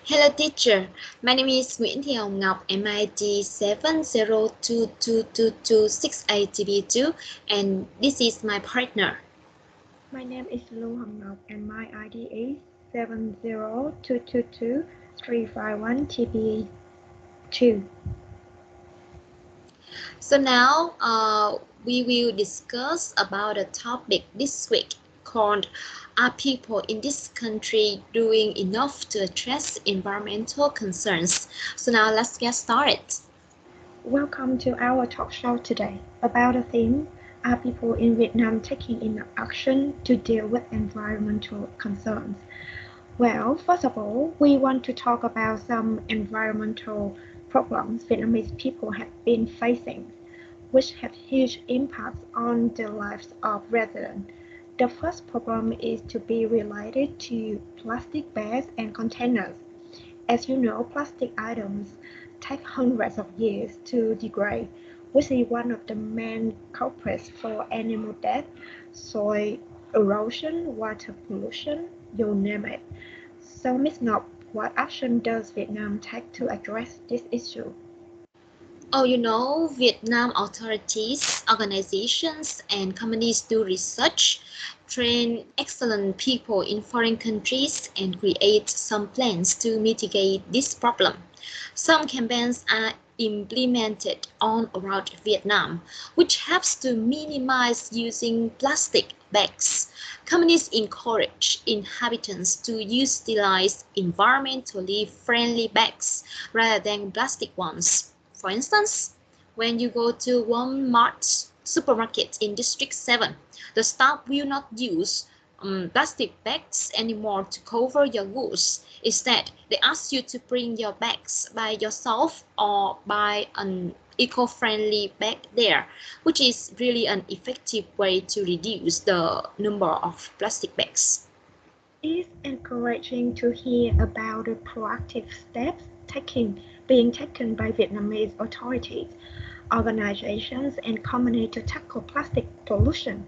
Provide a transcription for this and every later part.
Hello teacher, my name is Nguyễn Thị Hồng Ngọc, MIT 702222268TB2 and this is my partner. My name is Lu Hồng Ngọc and my ID is 702222351TB2. So now we will discuss about a topic this week called Are people in this country doing enough to address environmental concerns? So now let's get started. Welcome to our talk show today about the theme Are people in Vietnam taking enough action to deal with environmental concerns? Well, first of all, we want to talk about some environmental problems Vietnamese people have been facing, which have huge impacts on the lives of residents. The first problem is to be related to plastic bags and containers. As you know, plastic items take hundreds of years to degrade, which is one of the main culprits for animal death, soil erosion, water pollution, you name it. So, Ms. Ngọc, what action does Vietnam take to address this issue? Vietnam authorities, organizations, and companies do research, train excellent people in foreign countries, and create some plans to mitigate this problem. Some campaigns are implemented all around Vietnam, which helps to minimize using plastic bags. Companies encourage inhabitants to utilize environmentally friendly bags rather than plastic ones. For instance, when you go to Walmart supermarket in District 7, the staff will not use plastic bags anymore to cover your goods. Instead, they ask you to bring your bags by yourself or buy an eco-friendly bag there, which is really an effective way to reduce the number of plastic bags. It's encouraging to hear about the proactive steps being taken by Vietnamese authorities, organizations, and companies to tackle plastic pollution.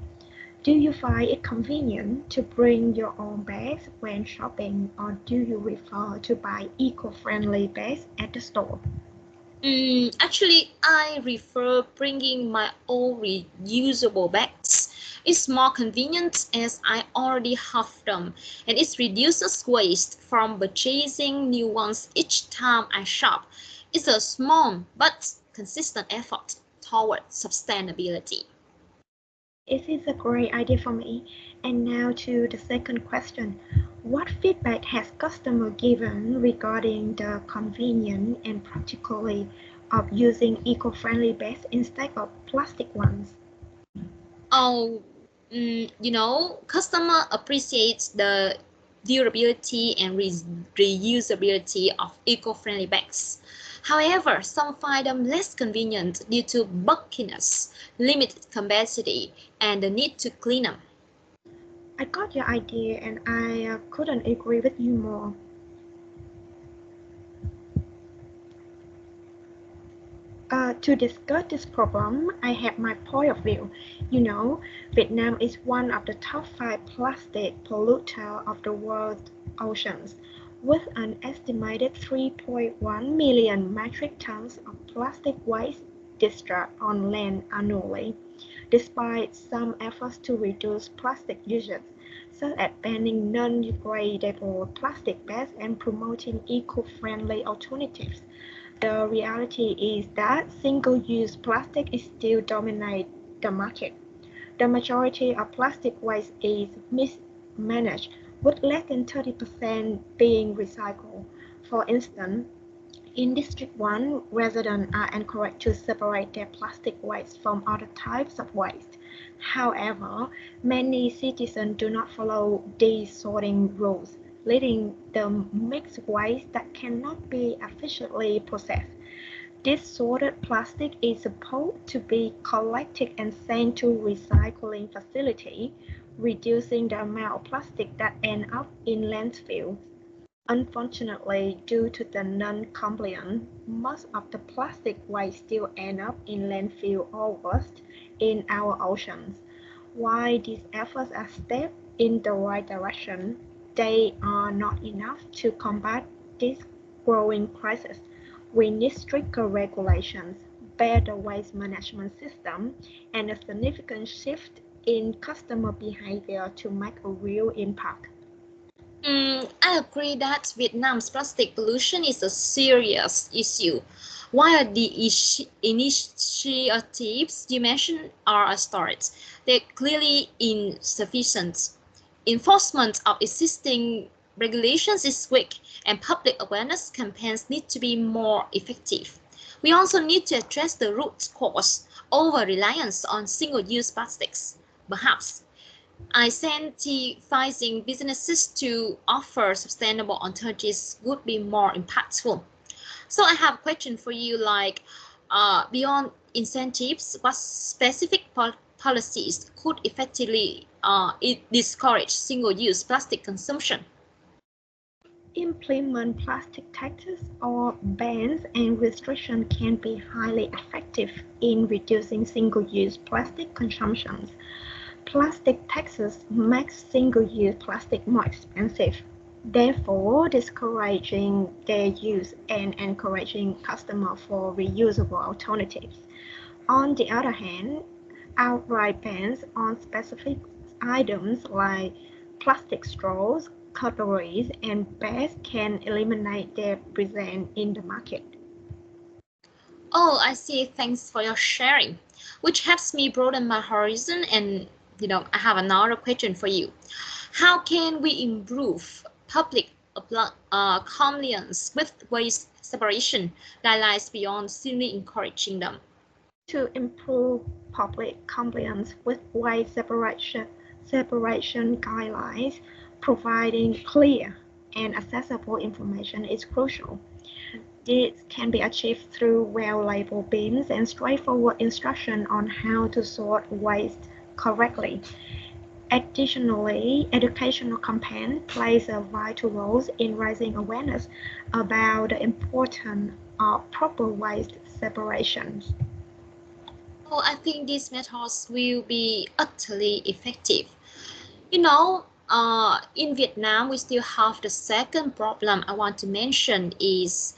Do you find it convenient to bring your own bags when shopping, or do you prefer to buy eco-friendly bags at the store? Actually, I prefer bringing my own reusable bags. It's more convenient as I already have them, and it reduces waste from purchasing new ones each time I shop. It's a small but consistent effort toward sustainability. It is a great idea for me. And now to the second question. What feedback has customer given regarding the convenience and practicality of using eco-friendly bags instead of plastic ones? Oh, customer appreciates the durability and reusability of eco-friendly bags. However, some find them less convenient due to bulkiness, limited capacity, and the need to clean them. I got your idea and I couldn't agree with you more. To discuss this problem, I have my point of view. You know, Vietnam is one of the top 5 plastic polluters of the world's oceans, with an estimated 3.1 million metric tons of plastic waste discharged on land annually. Despite some efforts to reduce plastic usage, such as banning non-degradable plastic bags and promoting eco-friendly alternatives, the reality is that single-use plastic is still dominates the market. The majority of plastic waste is mismanaged, with less than 30% being recycled. For instance, in District 1, residents are encouraged to separate their plastic waste from other types of waste. However, many citizens do not follow these sorting rules, leading them mixed waste that cannot be efficiently processed. This sorted plastic is supposed to be collected and sent to recycling facilities, reducing the amount of plastic that end up in landfills. Unfortunately, due to the non-compliance, most of the plastic waste still end up in landfill or worse, in our oceans. While these efforts are steps in the right direction, they are not enough to combat this growing crisis. We need stricter regulations, better waste management system, and a significant shift in customer behavior to make a real impact. I agree that Vietnam's plastic pollution is a serious issue. While the initiatives you mentioned are a start, they're clearly insufficient. Enforcement of existing regulations is weak, and public awareness campaigns need to be more effective. We also need to address the root cause, over-reliance on single-use plastics. Perhaps incentivizing businesses to offer sustainable alternatives would be more impactful. So I have a question for you, like beyond incentives, what specific policies could effectively discourage single-use plastic consumption? Implement plastic taxes or bans and restrictions can be highly effective in reducing single-use plastic consumption. Plastic taxes make single-use plastic more expensive, therefore discouraging their use and encouraging customers for reusable alternatives. On the other hand, outright bans on specific items like plastic straws, cutlery, and bags can eliminate their presence in the market. Oh, I see. Thanks for your sharing, which helps me broaden my horizon. And I have another question for you. How can we improve public compliance with waste separation guidelines beyond simply encouraging them? To improve public compliance with waste separation guidelines, providing clear and accessible information is crucial. This can be achieved through well-labeled bins and straightforward instruction on how to sort waste correctly. Additionally, educational campaign plays a vital role in raising awareness about the importance of proper waste separation. Oh, I think these methods will be utterly effective. In Vietnam, we still have the second problem I want to mention is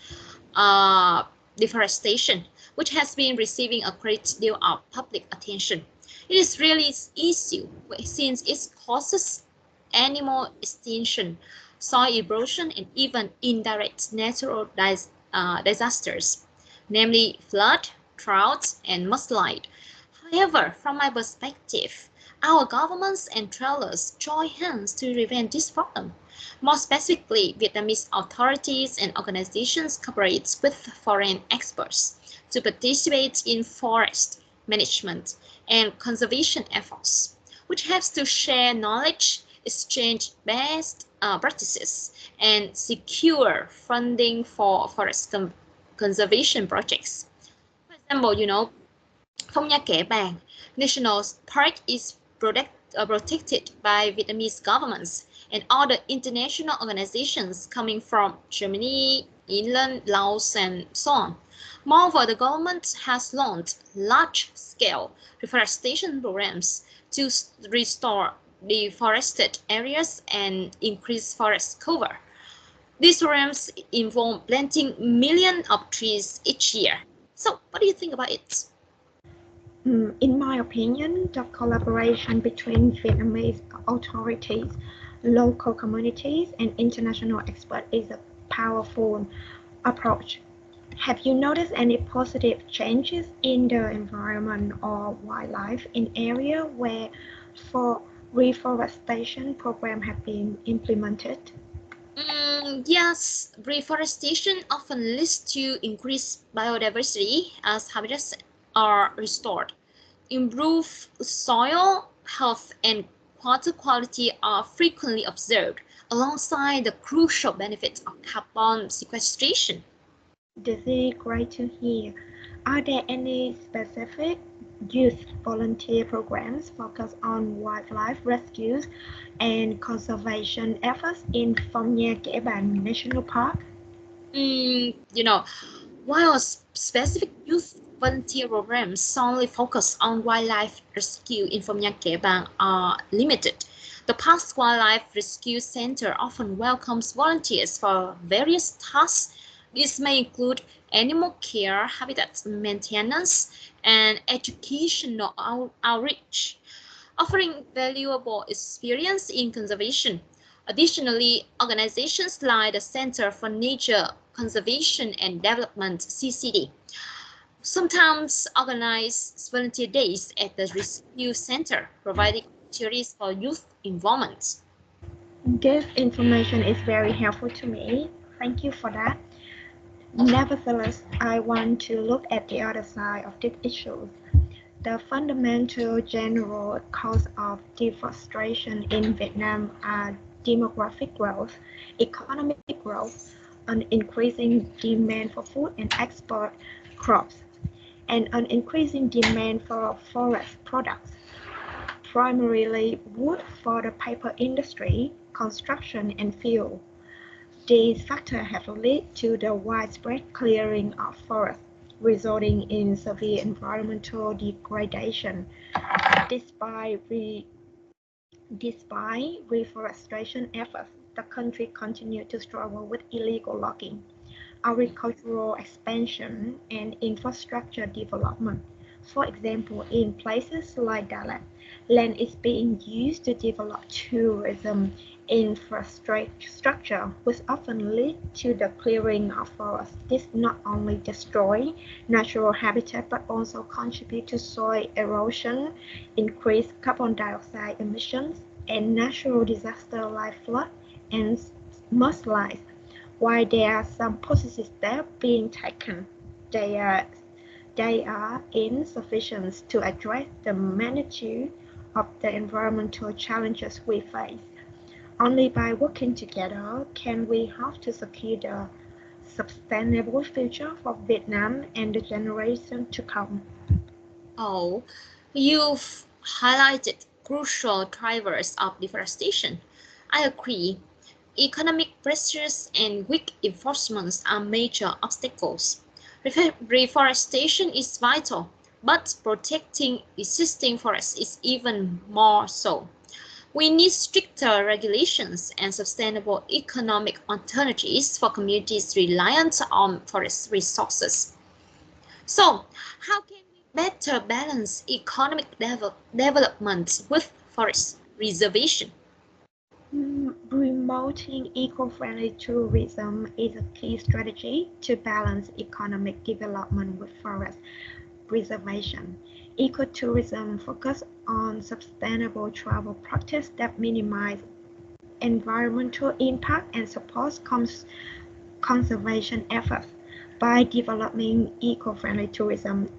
uh, deforestation, which has been receiving a great deal of public attention. It is really an issue since it causes animal extinction, soil erosion, and even indirect natural disasters, namely flood, drought, and mudslide. However, from my perspective, our governments and travelers join hands to prevent this problem. More specifically, Vietnamese authorities and organizations cooperate with foreign experts to participate in forest management and conservation efforts, which helps to share knowledge, exchange best practices, and secure funding for forest conservation projects. For example, Phong Nha Kẻ Bàng National Park is protected by Vietnamese governments and other international organizations coming from Germany, England, Laos, and so on. Moreover, the government has launched large-scale reforestation programs to restore deforested areas and increase forest cover. These programs involve planting millions of trees each year. So, what do you think about it? In my opinion, the collaboration between Vietnamese authorities, local communities, and international experts is a powerful approach. Have you noticed any positive changes in the environment or wildlife in areas where for reforestation programs have been implemented? Yes, reforestation often leads to increased biodiversity as habitats are restored. Improved soil health and water quality are frequently observed alongside the crucial benefits of carbon sequestration. This is great to hear. Are there any specific youth volunteer programs focused on wildlife rescues and conservation efforts in Phong Nha Kẻ Bàng National Park? Mm, you know, While specific youth volunteer programs solely focus on wildlife rescue in Phom Nhat Kẻ Bàng are limited, The Parks Wildlife Rescue Center often welcomes volunteers for various tasks. This may include animal care, habitat maintenance, and educational outreach, offering valuable experience in conservation. Additionally, organizations like the Center for Nature Conservation and Development (CCD) sometimes organize volunteer days at the rescue center, providing opportunities for youth involvement. This information is very helpful to me. Thank you for that. Nevertheless, I want to look at the other side of this issue. The fundamental general cause of deforestation in Vietnam are demographic growth, economic growth, an increasing demand for food and export crops, and an increasing demand for forest products, primarily wood for the paper industry, construction, and fuel. These factors have led to the widespread clearing of forests, resulting in severe environmental degradation. Despite reforestation efforts, the country continued to struggle with illegal logging, agricultural expansion, and infrastructure development. For example, in places like Dalat, land is being used to develop tourism infrastructure, which often leads to the clearing of forests. This not only destroys natural habitat but also contributes to soil erosion, increased carbon dioxide emissions, and natural disasters like flood and mudslides. While there are some positive steps being taken, they are, they are insufficient to address the magnitude of the environmental challenges we face. Only by working together can we hope to secure the sustainable future for Vietnam and the generation to come. Oh, you've highlighted crucial drivers of deforestation. I agree. Economic pressures and weak enforcement are major obstacles. Reforestation is vital, but protecting existing forests is even more so. We need stricter regulations and sustainable economic alternatives for communities reliant on forest resources. So, how can we better balance economic development with forest reservation? Promoting eco-friendly tourism is a key strategy to balance economic development with forest preservation. Ecotourism focuses on sustainable travel practices that minimize environmental impact and supports conservation efforts. By developing eco-friendly tourism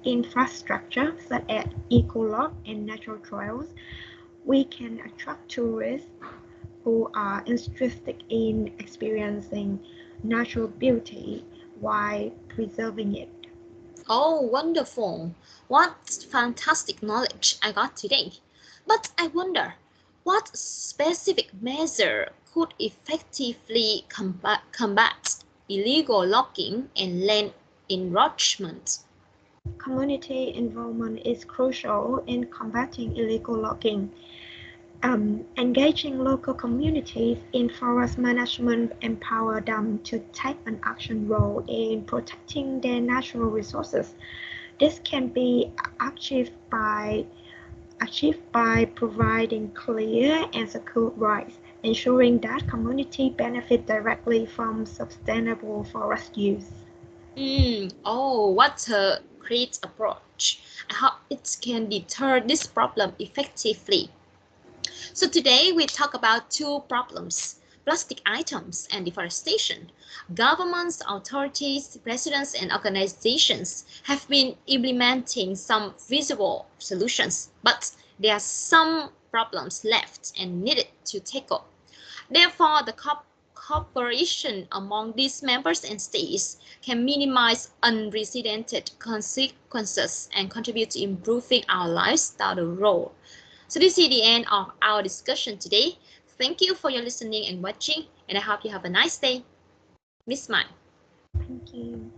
infrastructure such as eco-lodge and natural trails, we can attract tourists who are interested in experiencing natural beauty while preserving it. Oh, wonderful. What fantastic knowledge I got today. But I wonder, what specific measure could effectively combat illegal logging and land encroachment? Community involvement is crucial in combating illegal logging. Engaging local communities in forest management empower them to take an action role in protecting their natural resources. This can be achieved by providing clear and secure rights, ensuring that communities benefit directly from sustainable forest use. Oh, what a great approach. I hope it can deter this problem effectively. So today we talk about two problems: plastic items and deforestation. Governments, authorities, residents, and organizations have been implementing some visible solutions, but there are some problems left and needed to tackle. Therefore, the cooperation among these members and states can minimize unprecedented consequences and contribute to improving our lives down the road. So this is the end of our discussion today. Thank you for your listening and watching, and I hope you have a nice day. Miss Mai. Thank you.